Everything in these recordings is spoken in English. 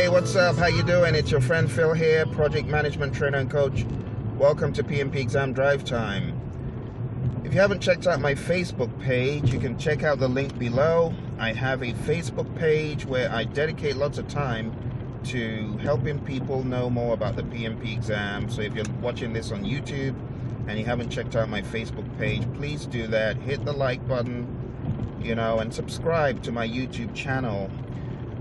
Hey, what's up? How you doing? It's your friend Phil here, project management trainer and coach. Welcome to PMP exam drive time. If you haven't checked out my Facebook page, you can check out the link below. I have a Facebook page where I dedicate lots of time to helping people know more about the PMP exam. So if you're watching this on YouTube and you haven't checked out my Facebook page, please do that. Hit the like button, and subscribe to my YouTube channel.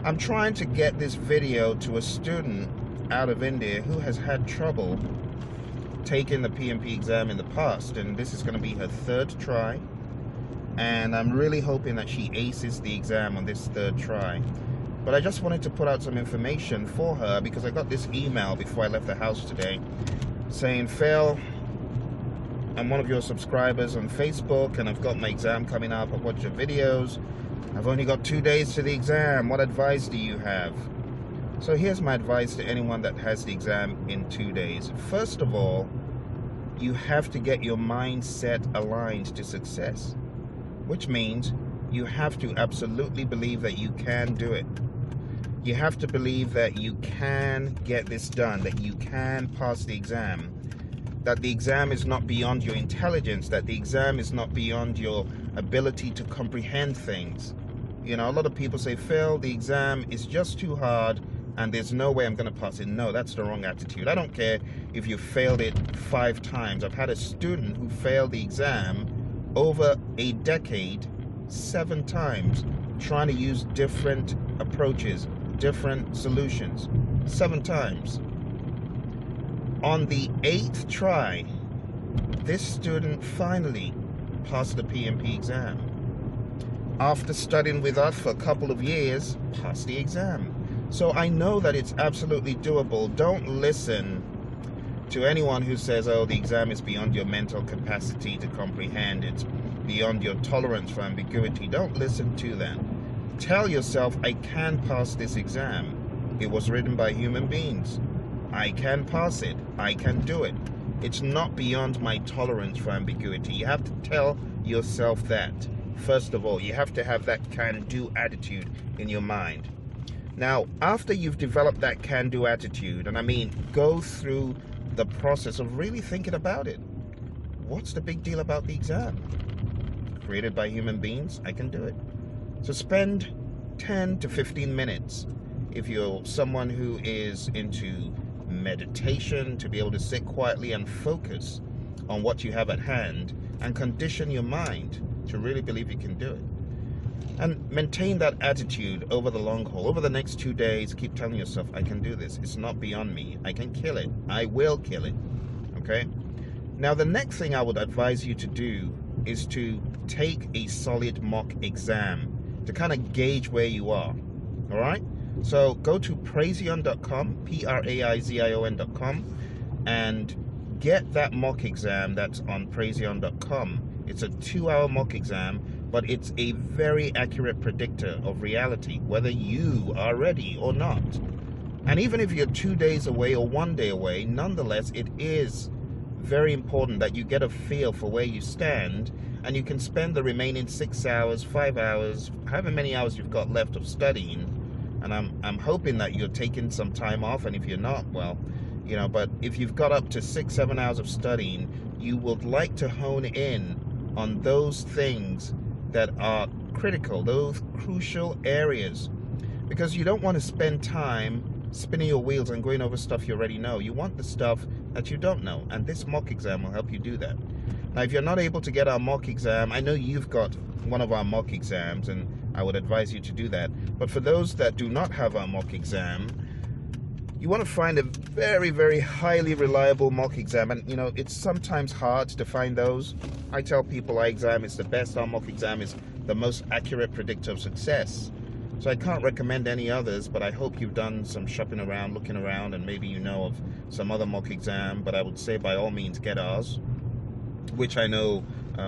I'm trying to get this video to a student out of India who has had trouble taking the PMP exam in the past, and this is going to be her third try, and I'm really hoping that she aces the exam on this third try. But I just wanted to put out some information for her because I got this email before I left the house today saying, Phil, I'm one of your subscribers on Facebook and I've got my exam coming up. I've watched your videos. I've only got 2 days to the exam. What advice do you have? So here's my advice to anyone that has the exam in 2 days. First of all, you have to get your mindset aligned to success, which means you have to absolutely believe that you can do it. You have to believe that you can get this done, that you can pass the exam, that the exam is not beyond your intelligence, that the exam is not beyond your ability to comprehend things. A lot of people say, Phil, the exam is just too hard and there's no way I'm going to pass it. No, that's the wrong attitude. I don't care if you failed it 5 times. I've had a student who failed the exam over a decade 7 times, trying to use different approaches, different solutions, 7 times. On the 8th try, this student finally passed the PMP exam. After studying with us for a couple of years, passed the exam. So I know that it's absolutely doable. Don't listen to anyone who says, oh, the exam is beyond your mental capacity to comprehend. It's beyond your tolerance for ambiguity. Don't listen to that. Tell yourself, I can pass this exam. It was written by human beings. I can pass it. I can do it. It's not beyond my tolerance for ambiguity. You have to tell yourself that. First of all, you have to have that can-do attitude in your mind. Now, after you've developed that can-do attitude, and I mean, go through the process of really thinking about it. What's the big deal about the exam? Created by human beings, I can do it. So spend 10 to 15 minutes. If you're someone who is into meditation, to be able to sit quietly and focus on what you have at hand and condition your mind to really believe you can do it. And maintain that attitude over the long haul. Over the next 2 days, keep telling yourself, I can do this. It's not beyond me. I can kill it. I will kill it. Okay? Now, the next thing I would advise you to do is to take a solid mock exam to kind of gauge where you are. All right? So go to Praizion.com, Praizion.com, and get that mock exam that's on Praizion.com. It's a 2-hour mock exam, but it's a very accurate predictor of reality, whether you are ready or not. And even if you're 2 days away or 1 day away, nonetheless, it is very important that you get a feel for where you stand, and you can spend the remaining 6 hours, 5 hours, however many hours you've got left of studying. And I'm hoping that you're taking some time off, and if you're not, well, but if you've got up to 6-7 hours of studying, you would like to hone in on those things that are critical, those crucial areas, because you don't want to spend time spinning your wheels and going over stuff you already know. You want the stuff that you don't know, and this mock exam will help you do that. Now, if you're not able to get our mock exam, I know you've got one of our mock exams, and I would advise you to do that. But for those that do not have our mock exam, you want to find a very, very highly reliable mock exam. And, it's sometimes hard to find those. I tell people our exam is the best. Our mock exam is the most accurate predictor of success. So I can't recommend any others, but I hope you've done some shopping around, looking around, and maybe you know of some other mock exam. But I would say by all means get ours, which I know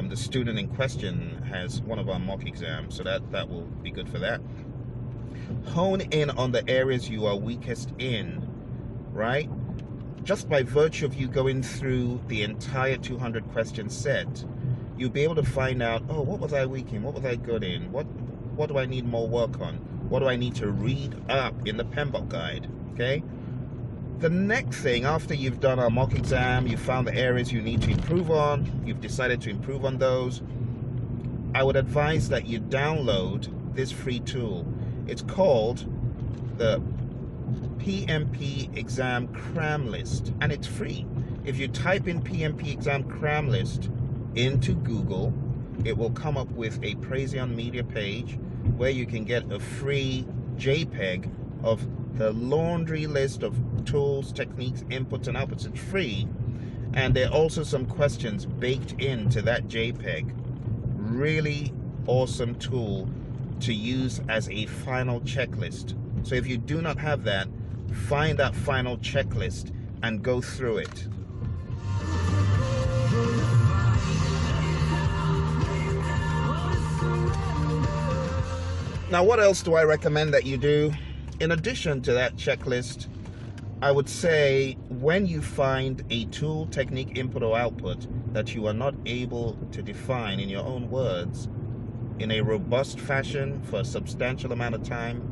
the student in question has one of our mock exams, so that will be good for that. Hone in on the areas you are weakest in, right? Just by virtue of you going through the entire 200 question set, you'll be able to find out, oh, what was I weak in? What was I good in? What do I need more work on? What do I need to read up in the PMBOK guide? Okay. The next thing, after you've done a mock exam, you found the areas you need to improve on, you've decided to improve on those, I would advise that you download this free tool. It's called the PMP exam cram list, and it's free. If you type in PMP exam cram list into Google, it will come up with a Praizion Media page where you can get a free JPEG of the laundry list of tools, techniques, inputs, and outputs. It's free, and there are also some questions baked into that JPEG. Really awesome tool to use as a final checklist. So if you do not have that, find that final checklist and go through it. Now, what else do I recommend that you do? In addition to that checklist, I would say when you find a tool, technique, input, or output that you are not able to define in your own words in a robust fashion for a substantial amount of time,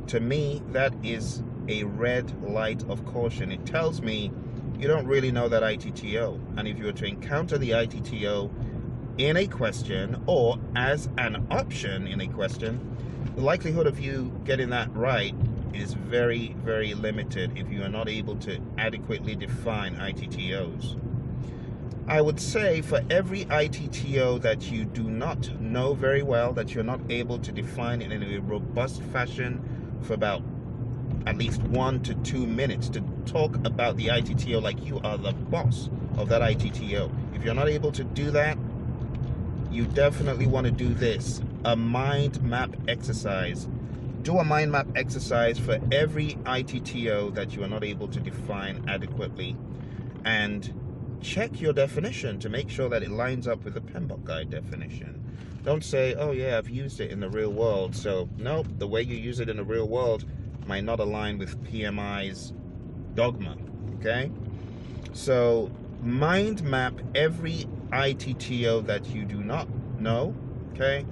to me, that is a red light of caution. It tells me you don't really know that ITTO. And if you were to encounter the ITTO in a question or as an option in a question, the likelihood of you getting that right is very, very limited if you are not able to adequately define ITTOs. I would say for every ITTO that you do not know very well, that you're not able to define in a robust fashion for about at least 1 to 2 minutes to talk about the ITTO like you are the boss of that ITTO. If you're not able to do that, you definitely want to do this, a mind map exercise. Do a mind map exercise for every ITTO that you are not able to define adequately, and check your definition to make sure that it lines up with the PMBOK guide definition. Don't say, oh yeah, I've used it in the real world. So nope, the way you use it in the real world might not align with PMI's dogma. Okay, so mind map every ITTO that you do not know. Okay,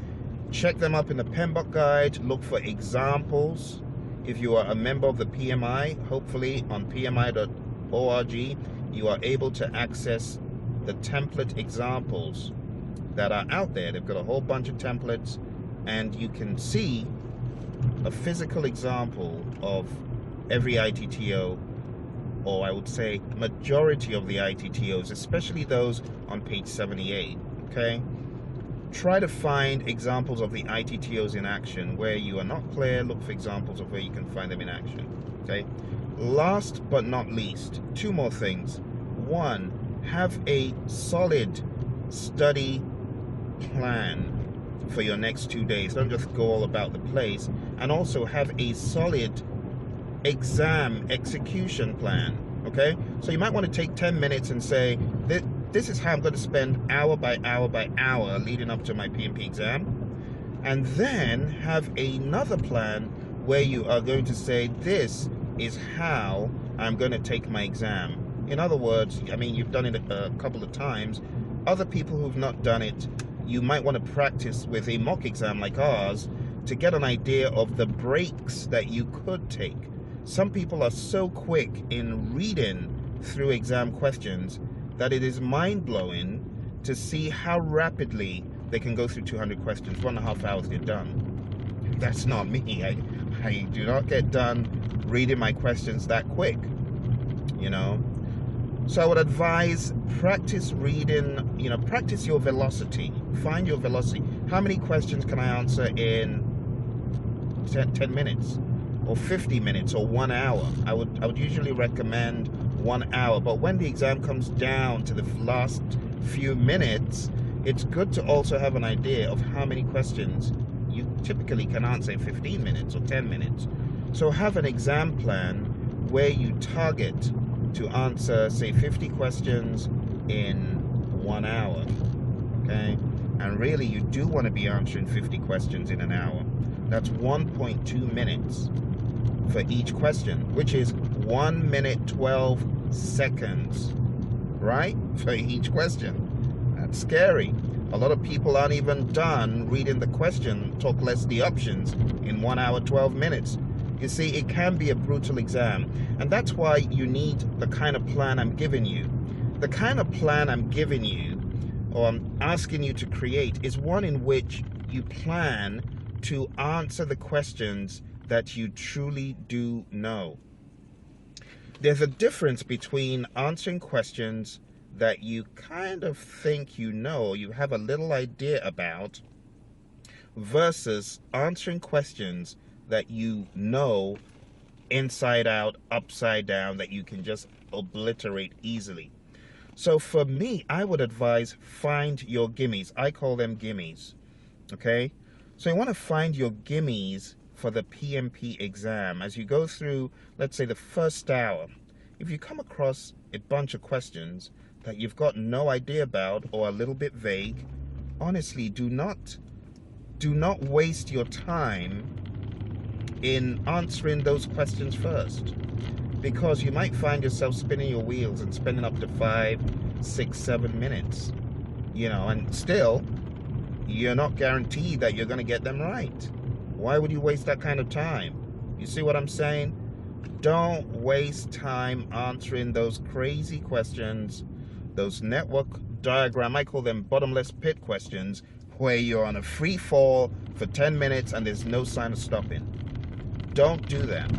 check them up in the PMBOK guide. Look for examples. If you are a member of the PMI, hopefully on PMI.org you are able to access the template examples that are out there. They've got a whole bunch of templates, and you can see a physical example of every ITTO, or I would say majority of the ITTOs, especially those on page 78. Okay, try to find examples of the ITTOs in action. Where you are not clear, look for examples of where you can find them in action. Okay, last but not least, 2 more things. 1, have a solid study plan for your next 2 days. Don't just go all about the place. And also have a solid exam execution plan. Okay, so you might want to take 10 minutes and say, this is how I'm going to spend hour by hour by hour leading up to my PMP exam. And then have another plan where you are going to say, this is how I'm going to take my exam. In other words, I mean, you've done it a couple of times. Other people who've not done it, you might want to practice with a mock exam like ours to get an idea of the breaks that you could take. Some people are so quick in reading through exam questions that it is mind-blowing to see how rapidly they can go through 200 questions. 1.5 hours, they're done. That's not me. I do not get done reading my questions that quick, you know. So I would advise practice reading, you know, practice your velocity. Find your velocity. How many questions can I answer in 10 minutes or 50 minutes or 1 hour? I would usually recommend 1 hour. But when the exam comes down to the last few minutes, it's good to also have an idea of how many questions you typically can answer in 15 minutes or 10 minutes. So have an exam plan where you target to answer, say, 50 questions in 1 hour, okay? And really, you do want to be answering 50 questions in an hour. That's 1.2 minutes for each question, which is 1 minute 12 seconds, right? For each question. That's scary. A lot of people aren't even done reading the question, talk less the options, in 1 hour, 12 minutes. You see, it can be a brutal exam. And that's why you need the kind of plan I'm giving you. The kind of plan I'm giving you, or I'm asking you to create, is one in which you plan to answer the questions that you truly do know. There's a difference between answering questions that you kind of think you know, you have a little idea about, versus answering questions that you know inside out, upside down, that you can just obliterate easily. So for me, I would advise find your gimmies. I call them gimmies. Okay? So you want to find your gimmies for the PMP exam. As you go through, let's say, the first hour, if you come across a bunch of questions that you've got no idea about or a little bit vague, honestly, do not waste your time in answering those questions first, because you might find yourself spinning your wheels and spending up to 5, 6, 7 minutes, and still you're not guaranteed that you're going to get them right. Why would you waste that kind of time? You see what I'm saying? Don't waste time answering those crazy questions, those network diagram, I call them bottomless pit questions, where you're on a free fall for 10 minutes and there's no sign of stopping. Don't do that.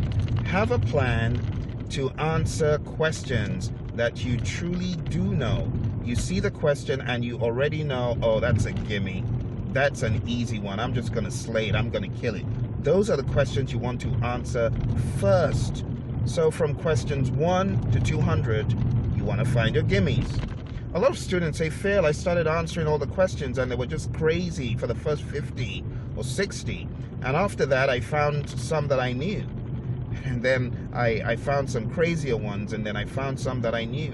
Have a plan to answer questions that you truly do know. You see the question and you already know, oh, that's a gimme. That's an easy one. I'm just going to slay it. I'm going to kill it. Those are the questions you want to answer first. So from questions 1 to 200, you want to find your gimmies. A lot of students say, Phil, I started answering all the questions and they were just crazy for the first 50 or 60. And after that, I found some that I knew. And then I found some crazier ones, and then I found some that I knew.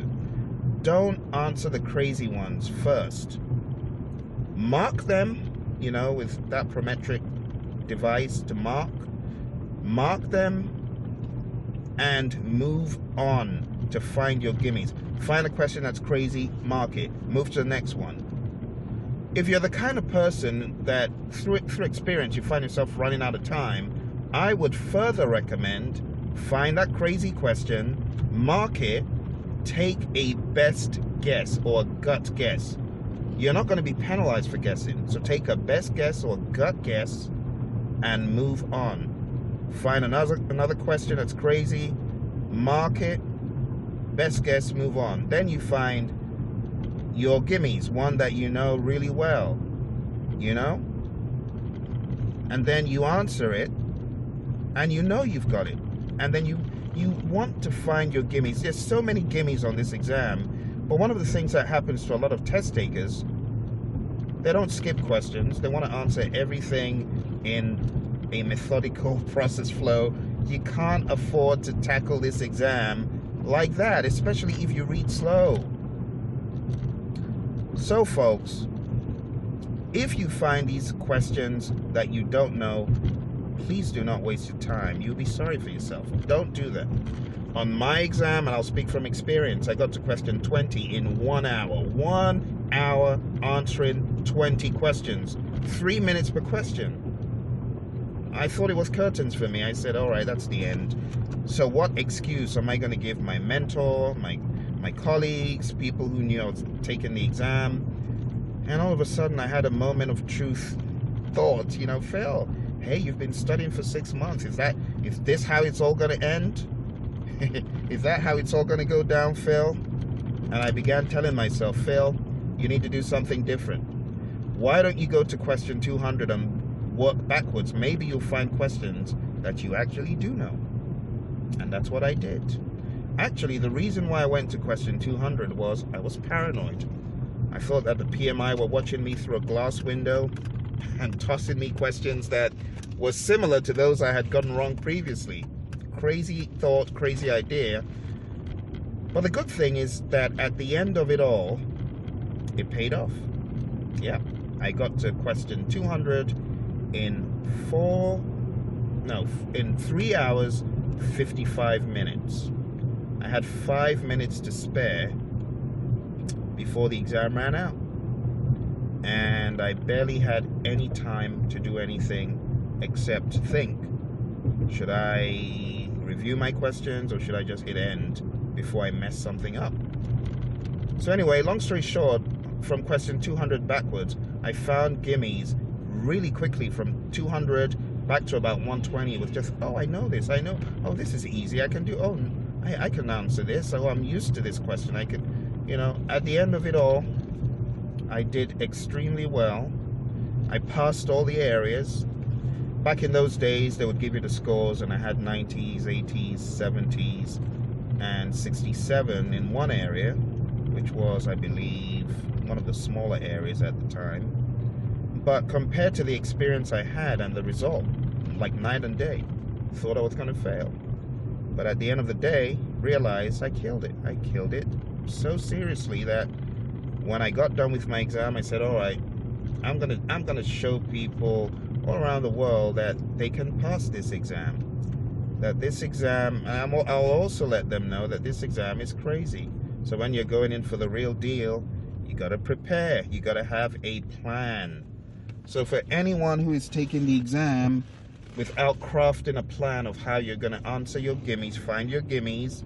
Don't answer the crazy ones first. Mark them, with that prometric device to mark. Mark them and move on to find your gimmies. Find a question that's crazy, mark it. Move to the next one. If you're the kind of person that through experience you find yourself running out of time, I would further recommend find that crazy question, mark it, take a best guess or a gut guess. You're not going to be penalized for guessing, so take a best guess or gut guess and move on. Find another question that's crazy, mark it, best guess, move on. Then you find your gimmies, one that you know really well, and then you answer it and you've got it. And then you want to find your gimmies. There's so many gimmies on this exam, but one of the things that happens to a lot of test takers, they don't skip questions. They want to answer everything in a methodical process flow. You can't afford to tackle this exam like that, especially if you read slow. So folks, if you find these questions that you don't know, please do not waste your time. You'll be sorry for yourself. Don't do that. On my exam, and I'll speak from experience, I got to question 20 in 1 hour. 1 hour answering 20 questions. 3 minutes per question. I thought it was curtains for me. I said, all right, that's the end. So what excuse am I going to give my mentor, my colleagues, people who knew I was taking the exam? And all of a sudden I had a moment of truth thought, Phil, hey, you've been studying for 6 months. Is this how it's all going to end? Is that how it's all going to go down, Phil? And I began telling myself, Phil, you need to do something different. Why don't you go to question 200 and work backwards? Maybe you'll find questions that you actually do know. And that's what I did. Actually, the reason why I went to question 200 was I was paranoid. I thought that the PMI were watching me through a glass window and tossing me questions that were similar to those I had gotten wrong previously. Crazy thought, crazy idea. But the good thing is that at the end of it all, it paid off. Yeah, I got to question 200 in 3 hours, 55 minutes. I had 5 minutes to spare before the exam ran out. and I barely had any time to do anything except think. Should I review my questions or should I just hit end before I mess something up? So anyway, long story short, from question 200 backwards, I found gimmies really quickly from 200 back to about 120 with just, oh, I know this, I know, oh, this is easy, I can do, oh, I can answer this, oh, I'm used to this question, I can, you know, at the end of it all, I did extremely well. I passed all the areas. Back in those days, they would give you the scores, and I had 90s, 80s, 70s, and 67 in one area, which was, I believe, one of the smaller areas at the time. But compared to the experience I had and the result, like night and day, thought I was going to fail. But at the end of the day, realized I killed it. I killed it so seriously that when I got done with my exam, I said, all right, I'm gonna show people all around the world that they can pass this exam. That this exam, and I'll also let them know that this exam is crazy. So when you're going in for the real deal, you gotta prepare. You gotta have a plan. So for anyone who is taking the exam without crafting a plan of how you're gonna answer your gimmies, find your gimmies,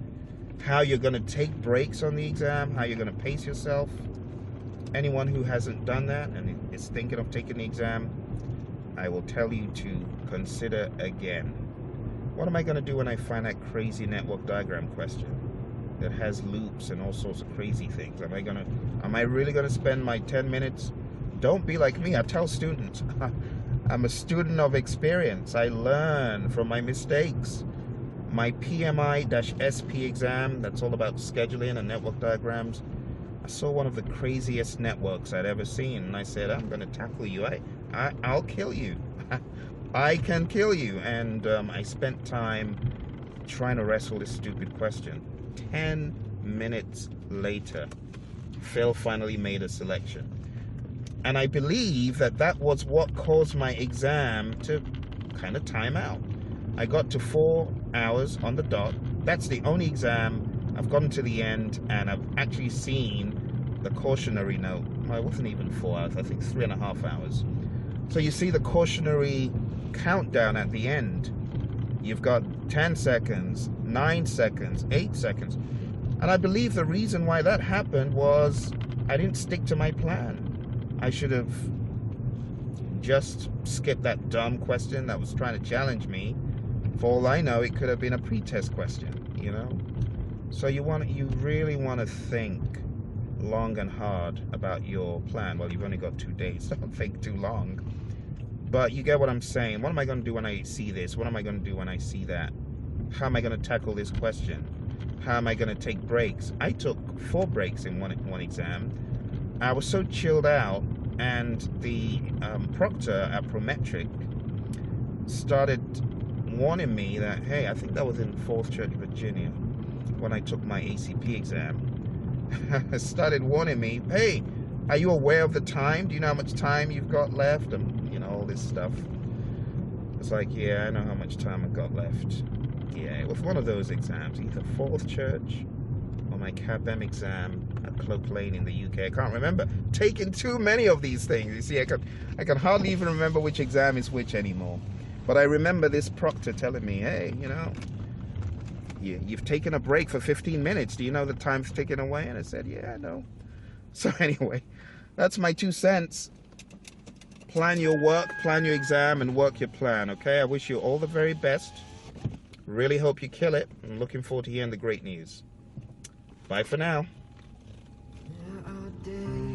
how you're gonna take breaks on the exam, how you're gonna pace yourself, anyone who hasn't done that and is thinking of taking the exam, I will tell you to consider again. What am I going to do when I find that crazy network diagram question that has loops and all sorts of crazy things? Am I really going to spend my 10 minutes? Don't be like me. I tell students, I'm a student of experience. I learn from my mistakes. My PMI-SP exam, that's all about scheduling and network diagrams. I saw one of the craziest networks I'd ever seen, and I said, I'm going to tackle you. I'll kill you. I can kill you. And I spent time trying to wrestle this stupid question. 10 minutes later, Phil finally made a selection. And I believe that was what caused my exam to kind of time out. I got to 4 hours on the dot. That's the only exam I've gotten to the end, and I've actually seen the cautionary note. Well, it wasn't even 4 hours, I think 3.5 hours. So you see the cautionary countdown at the end. You've got 10 seconds, 9 seconds, 8 seconds. And I believe the reason why that happened was I didn't stick to my plan. I should have just skipped that dumb question that was trying to challenge me. For all I know, it could have been a pre-test question, you know? So you really want to think long and hard about your plan. Well, you've only got 2 days, so don't think too long. But you get what I'm saying. What am I going to do when I see this? What am I going to do when I see that? How am I going to tackle this question? How am I going to take breaks? I took 4 breaks in one exam. I was so chilled out, and the proctor at Prometric started warning me that, hey, I think that was in Falls Church, Virginia, when I took my ACP exam. Started warning me, hey, are you aware of the time? Do you know how much time you've got left? And, you know, all this stuff. It's like, yeah, I know how much time I've got left. Yeah, it was one of those exams, either Fourth Church or my CABM exam at Cloak Lane in the UK. I can't remember. Taking too many of these things. You see, I can hardly even remember which exam is which anymore. But I remember this proctor telling me, hey, you know, you've taken a break for 15 minutes. Do you know the time's ticking away? And I said, yeah, I know. So anyway, that's my 2 cents. Plan your work, plan your exam, and work your plan, okay? I wish you all the very best. Really hope you kill it. I'm looking forward to hearing the great news. Bye for now. There are days